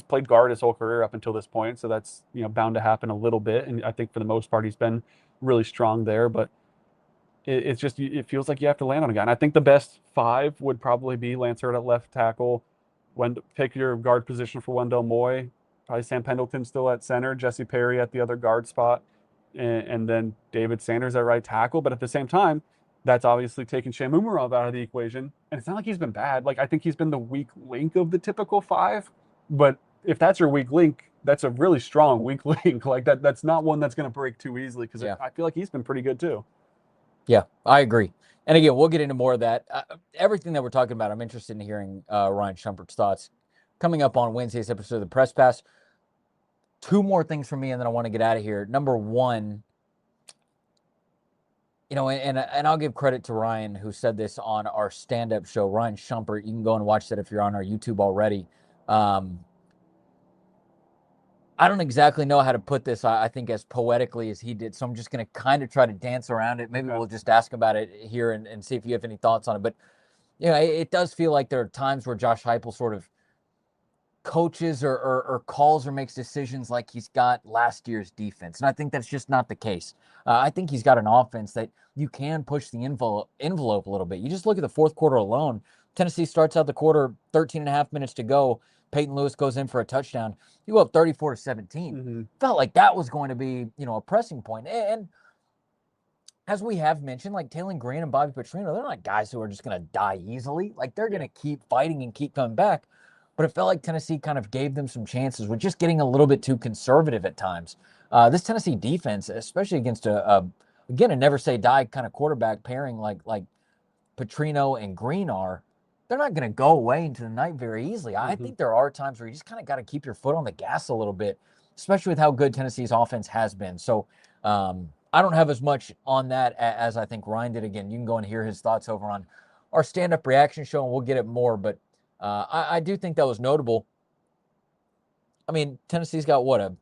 played guard his whole career up until this point, so that's bound to happen a little bit. And I think for the most part he's been really strong there, but it's just it feels like you have to land on a guy. And I think the best five would probably be Lance Hurd at left tackle. Pick your guard position for Wendell Moy, probably Sam Pendleton still at center, Jesse Perry at the other guard spot, and then David Sanders at right tackle. But at the same time, that's obviously taking Shamumarov out of the equation. And it's not like he's been bad. Like I think he's been the weak link of the typical five. But if that's your weak link, that's a really strong weak link. Like that's not one that's going to break too easily because I feel like he's been pretty good too. Yeah, I agree. And again, we'll get into more of that. Everything that we're talking about, I'm interested in hearing Ryan Shumpert's thoughts. Coming up on Wednesday's episode of the Press Pass, two more things from me, and then I want to get out of here. Number one, and I'll give credit to Ryan, who said this on our stand-up show, Ryan Shumpert. You can go and watch that if you're on our YouTube already. I don't exactly know how to put this, I think, as poetically as he did, so I'm just going to kind of try to dance around it. Maybe we'll just ask about it here and see if you have any thoughts on it. But, it does feel like there are times where Josh Heupel sort of coaches or calls or makes decisions like he's got last year's defense. And I think that's just not the case. I think he's got an offense that you can push the envelope a little bit. You just look at the fourth quarter alone. Tennessee starts out the quarter, 13 and a half minutes to go. Peyton Lewis goes in for a touchdown. You go up 34-17. Mm-hmm. Felt like that was going to be, a pressing point. And as we have mentioned, like Taylor Green and Bobby Petrino, they're not guys who are just going to die easily. Like they're going to keep fighting and keep coming back. But it felt like Tennessee kind of gave them some chances with just getting a little bit too conservative at times. This Tennessee defense, especially against a never say die kind of quarterback pairing like Petrino and Green are, they're not going to go away into the night very easily. I think there are times where you just kind of got to keep your foot on the gas a little bit, especially with how good Tennessee's offense has been. So I don't have as much on that as I think Ryan did. Again, you can go and hear his thoughts over on our stand-up reaction show, and we'll get it more. But I do think that was notable. I mean, Tennessee's got, what, a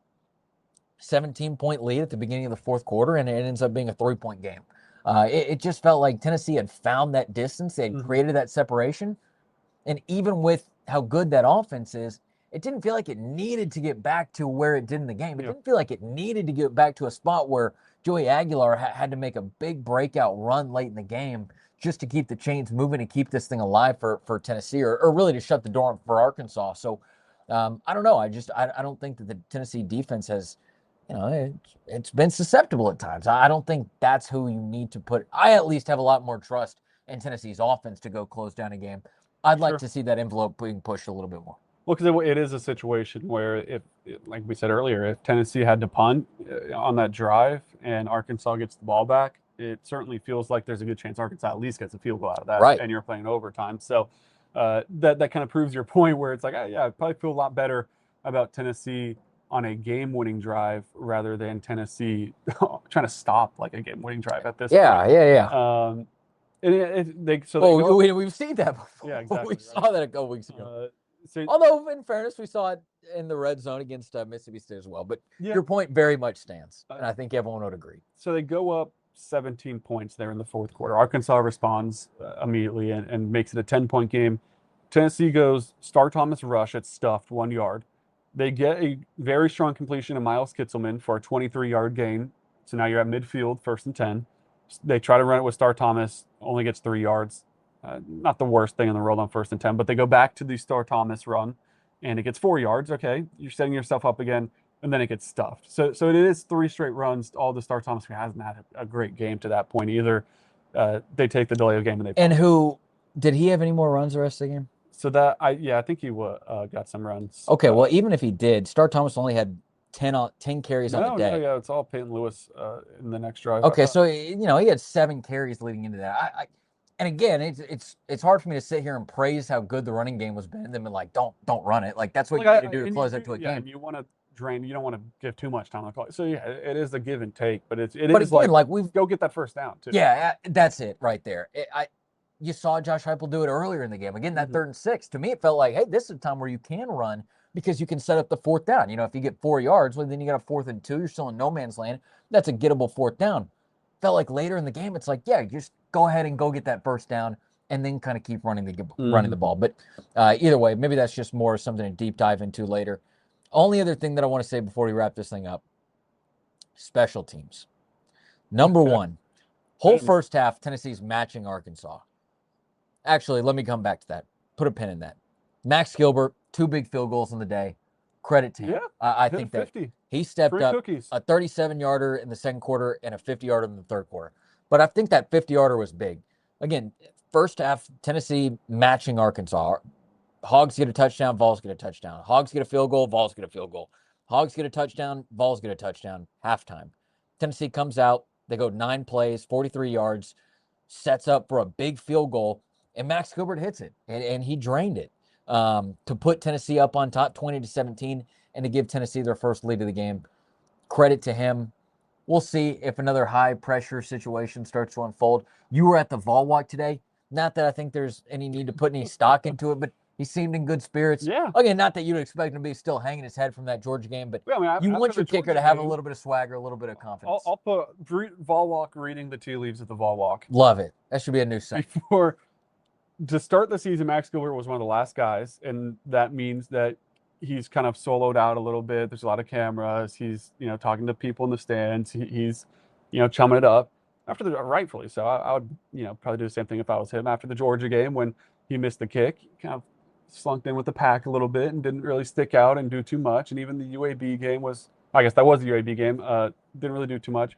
17-point lead at the beginning of the fourth quarter, and it ends up being a 3-point game. It just felt like Tennessee had found that distance. They had created that separation. And even with how good that offense is, it didn't feel like it needed to get back to where it did in the game. It didn't feel like it needed to get back to a spot where Joey Aguilar had to make a big breakout run late in the game just to keep the chains moving and keep this thing alive for Tennessee, or really to shut the door for Arkansas. So I don't know. I don't think that the Tennessee defense has, it's been susceptible at times. I don't think that's who you need to put. I at least have a lot more trust in Tennessee's offense to go close down a game. I'd like to see that envelope being pushed a little bit more. Well, because it is a situation where, if, like we said earlier, if Tennessee had to punt on that drive and Arkansas gets the ball back, it certainly feels like there's a good chance Arkansas at least gets a field goal out of that, right, and you're playing overtime. So that kind of proves your point, where it's like, I probably feel a lot better about Tennessee on a game-winning drive rather than Tennessee trying to stop like a game-winning drive at this point. Yeah. We've seen that before. Yeah, exactly. We saw that a couple weeks ago. Although, in fairness, we saw it in the red zone against Mississippi State as well. But your point very much stands, and I think everyone would agree. So they go up 17 points there in the fourth quarter. Arkansas responds immediately and makes it a 10-point game. Tennessee goes Star Thomas rush at stuffed 1 yard. They get a very strong completion of Miles Kitzelman for a 23-yard gain. So now you're at midfield, 1st and 10. They try to run it with Star Thomas, only gets 3 yards. Not the worst thing in the world on 1st and 10, but they go back to the Star Thomas run, and it gets 4 yards. Okay, you're setting yourself up again, and then it gets stuffed. So it is 3 straight runs. All the Star Thomas, who hasn't had a great game to that point either. They take the delay of game, and they. And who did he have any more runs the rest of the game? So I think he got some runs. Okay, well, even if he did, Star Thomas only had 10 carries on the day. Yeah, it's all Peyton Lewis in the next drive. Okay, so he had 7 carries leading into that. And again, it's hard for me to sit here and praise how good the running game was been, and then be like, don't run it. Like, that's what you need to do to close into a game. And you want to drain. You don't want to give too much time on the clock. So yeah, it is a give and take, but it is again, like we've go get that first down too. Yeah, that's it right there. You saw Josh Heupel do it earlier in the game. Again, that 3rd and 6. To me, it felt like, hey, this is a time where you can run because you can set up the 4th down. If you get 4 yards, well, then you got a 4th and 2. You're still in no man's land. That's a gettable 4th down. Felt like later in the game, it's like, yeah, just go ahead and go get that 1st down and then kind of keep running the ball. But either way, maybe that's just more something to deep dive into later. Only other thing that I want to say before we wrap this thing up, special teams. Number one, whole first half, Tennessee's matching Arkansas. Actually, let me come back to that. Put a pin in that. Max Gilbert, 2 big field goals in the day. Credit to him. Yeah, I think that he stepped up. Cookies. A 37-yarder in the second quarter and a 50-yarder in the third quarter. But I think that 50-yarder was big. Again, first half, Tennessee matching Arkansas. Hogs get a touchdown, Vols get a touchdown. Hogs get a field goal, Vols get a field goal. Hogs get a touchdown, Vols get a touchdown. Halftime. Tennessee comes out. They go 9 plays, 43 yards, sets up for a big field goal. And Max Gilbert hits it, and he drained it to put Tennessee up on top 20-17 and to give Tennessee their first lead of the game. Credit to him. We'll see if another high-pressure situation starts to unfold. You were at the Vol Walk today. Not that I think there's any need to put any stock into it, but he seemed in good spirits. Yeah. Again, not that you'd expect him to be still hanging his head from that Georgia game, but you want your kicker to have a little bit of swagger, a little bit of confidence. I'll put Vol Walk reading the tea leaves at the Vol Walk. Love it. That should be a new segment. To start the season, Max Gilbert was one of the last guys, and that means that he's kind of soloed out a little bit. There's a lot of cameras. He's, talking to people in the stands. He's, chumming it up. Rightfully so. I would, probably do the same thing if I was him. After the Georgia game, when he missed the kick, he kind of slunked in with the pack a little bit and didn't really stick out and do too much. And even the UAB game I guess that was the UAB game, didn't really do too much.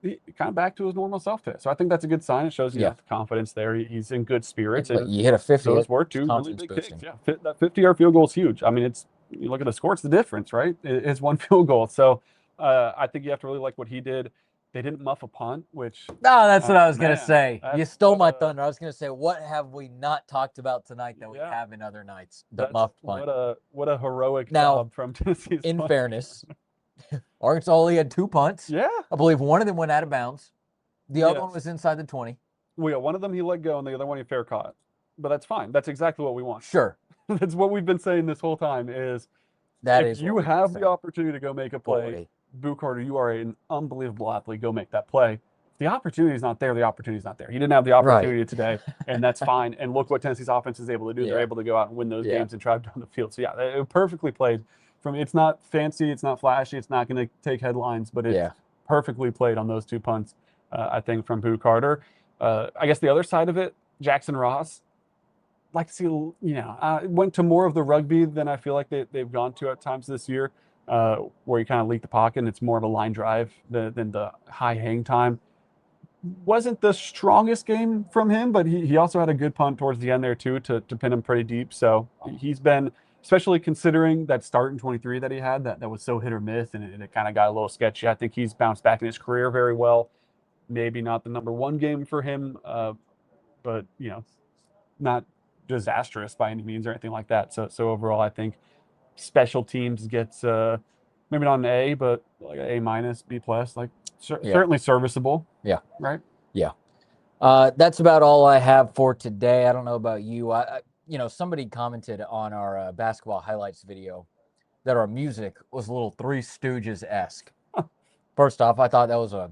He kind of back to his normal self today. So I think that's a good sign. It shows the confidence there. He's in good spirits. And you hit a 50. Those were 2 really big kicks. Yeah, that 50-yard field goal is huge. I mean, you look at the score, it's the difference, right? It's 1 field goal. So I think you have to really like what he did. They didn't muff a punt, which No, that's what I was going to man, say. You that's stole what my a- thunder. I was going to say, what have we not talked about tonight that we Yeah. have in other nights? The that's muffed punt. what a heroic Now, job from Tennessee's In punt. fairness, Arkansas only had 2 punts. Yeah. I believe one of them went out of bounds. The other one Yes. was inside the 20. Well, yeah, one of them he let go, and the other one he fair caught. But that's fine. That's exactly what we want. Sure. That's what we've been saying this whole time. Is That if is you what we have say. the opportunity to go make a play, Boy. Boo Carter, you are an unbelievable athlete. Go make that play. If the opportunity is not there, the opportunity is not there. You didn't have the opportunity today, and that's fine. And look what Tennessee's offense is able to do. They're Yeah. able to go out and win those Yeah. games and drive down the field. So yeah, it perfectly played. It's not fancy, it's not flashy, it's not going to take headlines, but it's Yeah. perfectly played on those 2 punts. I think from Boo Carter. I guess the other side of it, Jackson Ross. Like to see, went to more of the rugby than I feel like they've gone to at times this year, where you kind of leak the pocket and it's more of a line drive than the high hang time. Wasn't the strongest game from him, but he also had a good punt towards the end there too to pin him pretty deep. So he's been, especially considering that start in 23 that he had, that was so hit or miss, and it kind of got a little sketchy. I think he's bounced back in his career very well. Maybe not the #1 game for him, but not disastrous by any means or anything like that. So overall, I think special teams gets maybe not an A, but like an A-, B+, like certainly serviceable. Yeah. Right. Yeah. That's about all I have for today. I don't know about you. Somebody commented on our basketball highlights video that our music was a little Three Stooges-esque. First off, I thought that was a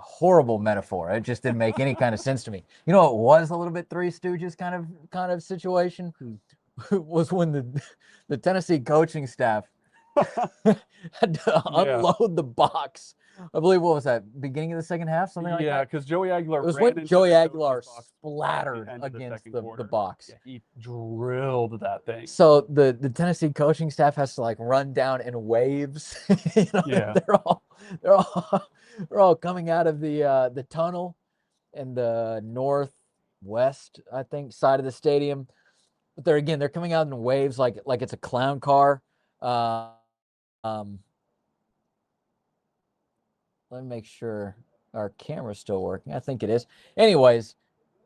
horrible metaphor. It just didn't make any kind of sense to me. You know, it was a little bit Three Stooges kind of situation. Was when the Tennessee coaching staff had to unload the box. I believe, what was that, beginning of the second half, something like that? Yeah, because Joey Aguilar. It was ran when into Joey the Aguilar coach's box splattered at the end of against second the quarter. box. Yeah, he drilled that thing. So the Tennessee coaching staff has to run down in waves. Yeah. They're all coming out of the tunnel in the northwest, I think, side of the stadium. But they're coming out in waves like it's a clown car. Let me make sure our camera's still working. I think it is. Anyways,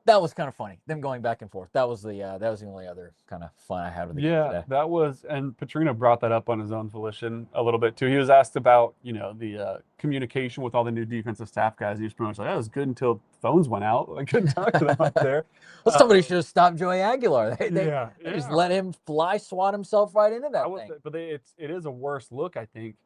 that was kind of funny. Them going back and forth. That was the only other kind of fun I had with the game today. That was, and Petrino brought that up on his own volition a little bit too. He was asked about, the communication with all the new defensive staff guys. He was pretty much like, that was good until phones went out. I couldn't talk to them up there. Well, somebody should have stopped Joey Aguilar. They Yeah. just let him fly swat himself right into that thing. But it is a worse look, I think.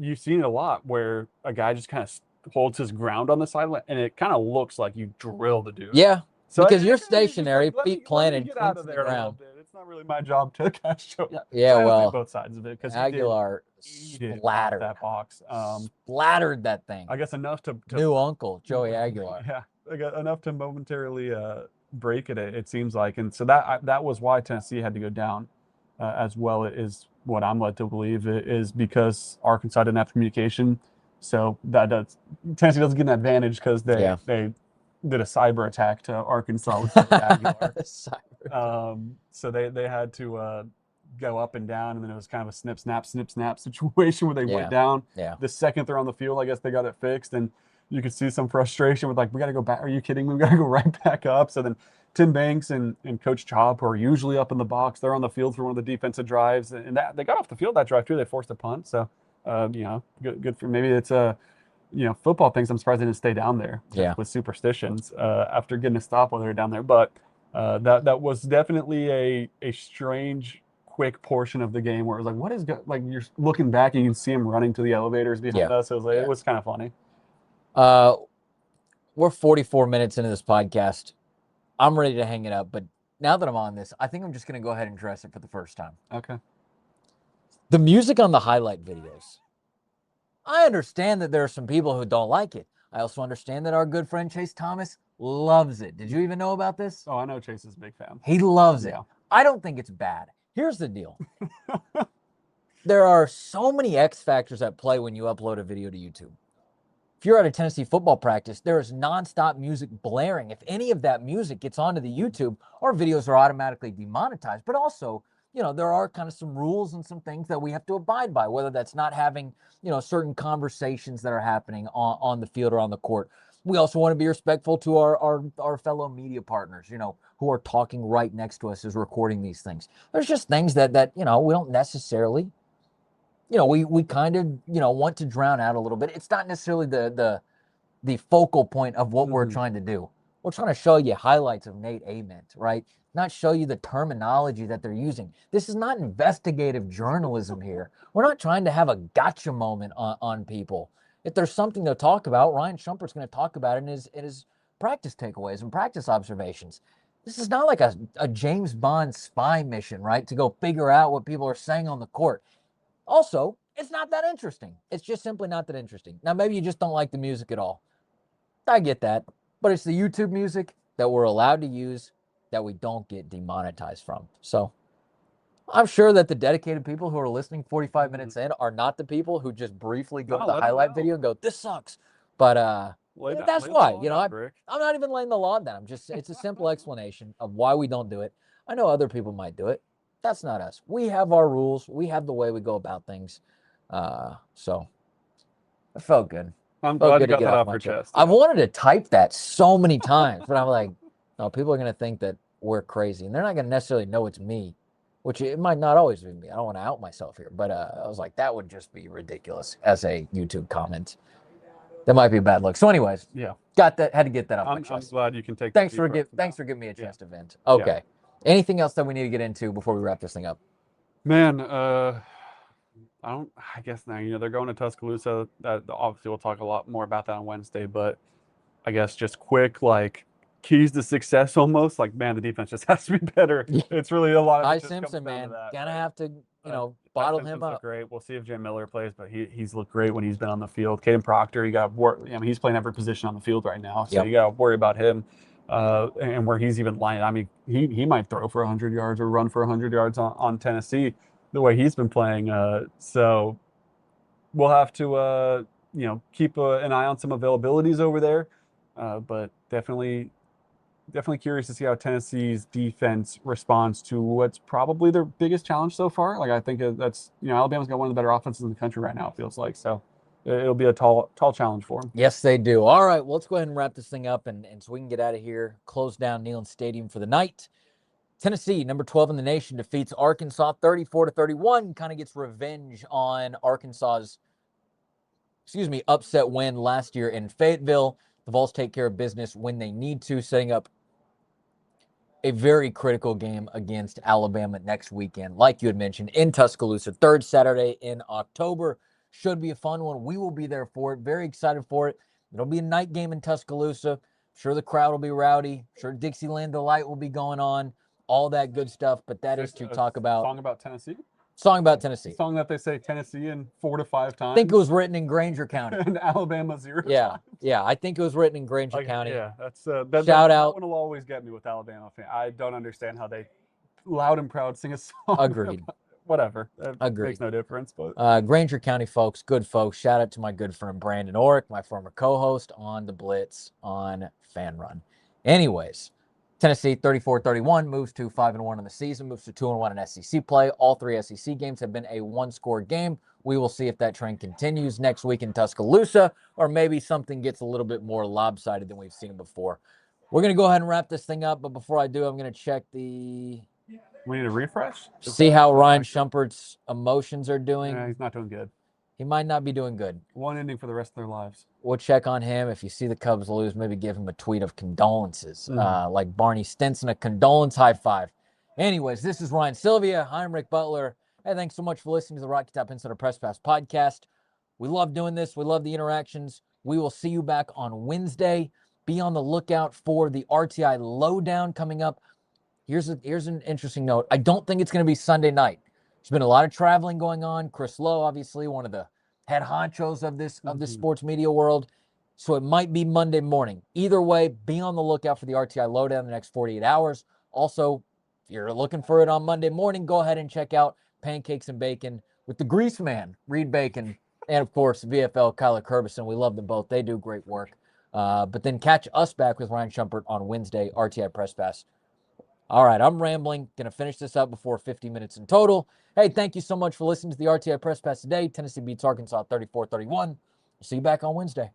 You've seen it a lot where a guy just kind of holds his ground on the sideline, and it kind of looks like you drilled the dude. Yeah. So because you're it's just like, stationary, let me feet planted, get out of clinks in the there a little ground. bit. It's not really my job to catch Joey. Yeah, I well, think both sides of it, because Aguilar splattered that box. splattered that thing. I guess enough to New uncle Joey Aguilar. Yeah, I got enough to momentarily break it. It seems like, and so that was why Tennessee had to go down as well. Is what I'm led to believe is because Arkansas didn't have communication. So Tennessee doesn't get an advantage because they did a cyber attack to Arkansas with Aguilar. So they had to go up and down, and then it was kind of a snip snap situation where they went down. Yeah. The second they're on the field, I guess they got it fixed, and you could see some frustration with we got to go back. Are you kidding me? We got to go right back up. So then Tim Banks and Coach Chop, who are usually up in the box, they're on the field for one of the defensive drives, and they got off the field that drive too. They forced a punt, so good for, maybe it's football things. I'm surprised they didn't stay down there with superstitions after getting a stop while they were down there. But that was definitely a strange, quick portion of the game where it was what is you're looking back and you can see him running to the elevators behind us. So it was kind of funny. We're 44 minutes into this podcast. I'm ready to hang it up, but now that I'm on this, I think I'm just going to go ahead and address it for the first time. Okay. The music on the highlight videos. I understand that there are some people who don't like it. I also understand that our good friend Chase Thomas loves it. Did you even know about this? Oh, I know Chase is a big fan. He loves it. I don't think it's bad. Here's the deal. There are so many X factors at play when you upload a video to YouTube. If you're at a Tennessee football practice, there is nonstop music blaring. If any of that music gets onto the YouTube, our videos are automatically demonetized. But also, there are kind of some rules and some things that we have to abide by, whether that's not having, certain conversations that are happening on the field or on the court. We also want to be respectful to our fellow media partners, who are talking right next to us as recording these things. There's just things that we don't necessarily, we kind of, want to drown out a little bit. It's not necessarily the focal point of what we're trying to do. We're trying to show you highlights of Nate Ament, right? Not show you the terminology that they're using. This is not investigative journalism here. We're not trying to have a gotcha moment on people. If there's something to talk about, Ryan Shumpert's going to talk about it in his practice takeaways and practice observations. This is not like a James Bond spy mission, right? To go figure out what people are saying on the court. Also, it's not that interesting. It's just simply not that interesting. Now, maybe you just don't like the music at all. I get that. But it's the YouTube music that we're allowed to use that we don't get demonetized from. So I'm sure that the dedicated people who are listening 45 minutes in are not the people who just briefly go to the highlight video and go, this sucks. But that's why, I'm not even laying the law down. It's a simple explanation of why we don't do it. I know other people might do it. That's not us. We have our rules. We have the way we go about things. So it felt good. I'm glad you got that off your chest. I wanted to type that so many times, but I'm like, no, people are going to think that we're crazy, and they're not going to necessarily know it's me, which it might not always be me. I don't want to out myself here, but I was like, that would just be ridiculous as a YouTube comment. That might be a bad look. So anyways, got that. Had to get that off my chest. I'm glad you can take. Thanks for giving me a chance to vent. Okay. Yeah. Anything else that we need to get into before we wrap this thing up? Man, I guess now, they're going to Tuscaloosa. Obviously, we'll talk a lot more about that on Wednesday, but I guess just quick, keys to success almost. Man, the defense just has to be better. It's really a lot of Ty Simpson, man. Gonna have to, bottle him up. Great. We'll see if Jay Miller plays, but he's looked great when he's been on the field. Caden Proctor, you got work. He's playing every position on the field right now, so you got to worry about him. And where he's even lying. He might throw for 100 yards or run for 100 yards on Tennessee, the way he's been playing. So we'll have to, keep an eye on some availabilities over there. But definitely curious to see how Tennessee's defense responds to what's probably their biggest challenge so far. I think that's, Alabama's got one of the better offenses in the country right now, it feels like. So it'll be a tall challenge for them. Yes, they do. All right, well, let's go ahead and wrap this thing up, and so we can get out of here, close down Neyland Stadium for the night. Tennessee, number 12 in the nation, defeats Arkansas 34-31, kind of gets revenge on Arkansas's, upset win last year in Fayetteville. The Vols take care of business when they need to, setting up a very critical game against Alabama next weekend, like you had mentioned, in Tuscaloosa, third Saturday in October. Should be a fun one. We will be there for it. Very excited for it. It'll be a night game in Tuscaloosa. Sure, the crowd will be rowdy. Sure, Dixieland Delight will be going on. All that good stuff, but that is to talk about... Song about Tennessee? Song about Tennessee. Song that they say Tennessee in 4 to 5 times. I think it was written in Granger County. And Alabama 0 times. Yeah, I think it was written in Granger County. Yeah, that's Shout that out. one will always get me with Alabama fans. I don't understand how they loud and proud sing a song. Agreed. Whatever. Agreed. Makes no difference. But Granger County folks, good folks. Shout out to my good friend Brandon Orrick, my former co-host on The Blitz on Fan Run. Anyways, Tennessee 34-31 moves to 5-1 in the season, moves to 2-1 in SEC play. All 3 SEC games have been a one-score game. We will see if that trend continues next week in Tuscaloosa, or maybe something gets a little bit more lopsided than we've seen before. We're going to go ahead and wrap this thing up, but before I do, I'm going to check the... We need a refresh? See how Ryan Shumpert's emotions are doing. Yeah, he's not doing good. He might not be doing good. One inning for the rest of their lives. We'll check on him. If you see the Cubs lose, maybe give him a tweet of condolences. Like Barney Stinson, a condolence high five. Anyways, this is Ryan Sylvia. I'm Rick Butler. Hey, thanks so much for listening to the Rocky Top Insider Press Pass podcast. We love doing this. We love the interactions. We will see you back on Wednesday. Be on the lookout for the RTI Lowdown coming up. Here's an interesting note. I don't think it's going to be Sunday night. There's been a lot of traveling going on. Chris Lowe, obviously, one of the head honchos of this sports media world. So it might be Monday morning. Either way, be on the lookout for the RTI Lowdown in the next 48 hours. Also, if you're looking for it on Monday morning, go ahead and check out Pancakes and Bacon with the Grease Man, Reed Bacon, and, of course, VFL Kyler Kerbyson. We love them both. They do great work. But then catch us back with Ryan Shumpert on Wednesday, RTI Press Pass. All right, I'm rambling. Going to finish this up before 50 minutes in total. Hey, thank you so much for listening to the RTI Press Pass today. Tennessee beats Arkansas 34-31. See you back on Wednesday.